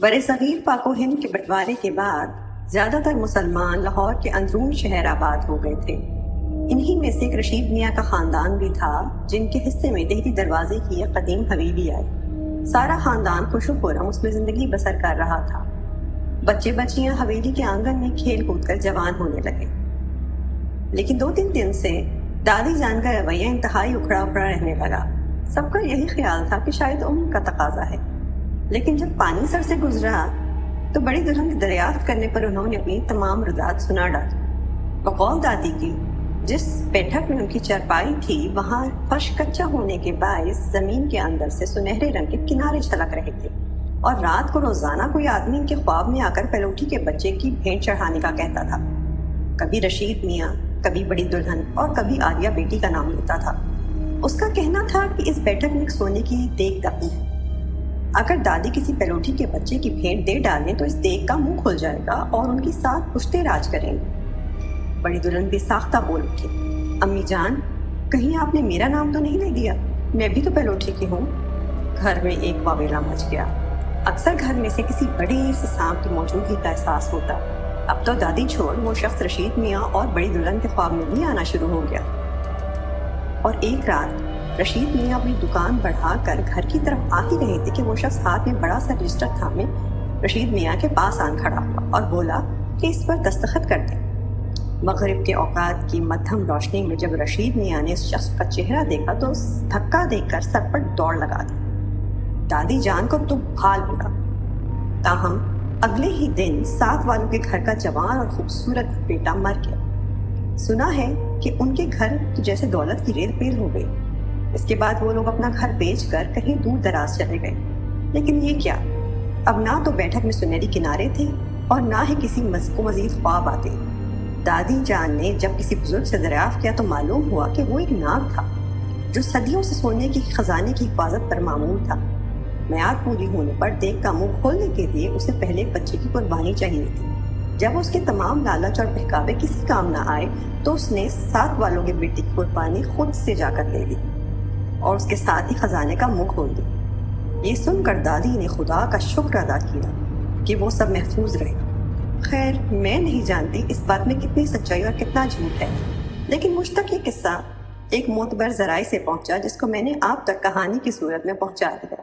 برصغیر پاک و ہند کے بٹوارے کے بعد زیادہ تر مسلمان لاہور کے اندرون شہر آباد ہو گئے تھے۔ انہی میں سے ایک رشید میاں کا خاندان بھی تھا جن کے حصے میں دہلی دروازے کی ایک قدیم حویلی آئی۔ سارا خاندان خوش و خرم اس میں زندگی بسر کر رہا تھا۔ بچے بچیاں حویلی کے آنگن میں کھیل کود کر جوان ہونے لگے، لیکن 2-3 دن سے دادی جان کا رویہ انتہائی اکھڑا اکھڑا رہنے لگا۔ سب کا یہی خیال تھا کہ شاید عمر کا تقاضا ہے، لیکن جب پانی سر سے گزرا تو بڑی دلہن کی دریافت کرنے پر انہوں نے اپنی تمام رضاعت سنا ڈالی۔ بقول دادی کی، جس بیٹھک میں ان کی چارپائی تھی وہاں فرش کچا ہونے کے باعث زمین کے اندر سے سنہرے رنگ کے کنارے چھلک رہے تھے، اور رات کو روزانہ کوئی آدمی ان کے خواب میں آ کر پلوٹی کے بچے کی بھینٹ چڑھانے کا کہتا تھا۔ کبھی رشید میاں، کبھی بڑی دلہن اور کبھی عالیہ بیٹی کا نام لیتا تھا۔ اس کا کہنا تھا کہ اس بیٹھک میں ایک سونے کی دیگ دفن ہے، اگر دادی کسی پلوٹی کے بچے کی بھینٹ دے ڈالیں تو اس دیگ کا منہ کھل جائے گا اور ان کی 7 پشتے راج کریں گے۔ بڑی دلہن بھی ساختہ بول اٹھی، امی جان، کہیں آپ نے میرا نام تو نہیں لے دیا؟ میں بھی تو پلوٹی کی ہوں۔ گھر میں ایک واویلا مچ گیا۔ اکثر گھر میں سے کسی بڑے سے سانپ کی موجودگی کا احساس ہوتا۔ اب تو دادی چھوڑ وہ شخص رشید میاں اور بڑی دلہن کے خواب میں بھی آنا شروع ہو گیا۔ اور ایک رات رشید میاں اپنی دکان بڑھا کر گھر کی طرف آ ہی رہے تھے کہ وہ شخص ہاتھ میں بڑا سا رجسٹر تھامے رشید میاں کے پاس آن کھڑا ہوا اور بولا کہ اس پر دستخط کر دیں۔ مغرب کے اوقات کی مدھم روشنی میں جب رشید میاں نے اس شخص کا چہرہ دیکھا تو دھکا دے کر سر پر دوڑ لگا دی۔ دادی جان کو تو بھال پڑا۔ تاہم اگلے ہی دن 7 والوں کے گھر کا جوان اور خوبصورت بیٹا مر گیا۔ سنا ہے کہ ان کے گھر تو جیسے دولت کی ریل پیل ہو گئی۔ اس کے بعد وہ لوگ اپنا گھر بیچ کر کہیں دور دراز چلے گئے۔ لیکن یہ کیا، اب نہ تو بیٹھک میں سنہری کنارے تھے اور نہ ہی کسی کو مزید خواب آتے۔ دادی جان نے جب کسی بزرگ سے دریافت کیا تو معلوم ہوا کہ وہ ایک ناگ تھا جو صدیوں سے سونے کے خزانے کی حفاظت پر معمور تھا۔ میعاد پوری ہونے پر دیگ کا منہ کھولنے کے لیے اسے پہلے بچے کی قربانی چاہیے تھی۔ جب اس کے تمام لالچ اور بہکاوے کسی کام نہ آئے تو اس نے 7 والوں کے بیٹے کی قربانی خود سے جا کر لے لی اور اس کے ساتھ ہی خزانے کا منہ کھول دیا۔ یہ سن کر دادی نے خدا کا شکر ادا کیا کہ وہ سب محفوظ رہے۔ خیر، میں نہیں جانتی اس بات میں کتنی سچائی اور کتنا جھوٹ ہے، لیکن مجھ تک یہ قصہ ایک معتبر ذرائع سے پہنچا جس کو میں نے آپ تک کہانی کی صورت میں پہنچا دیا۔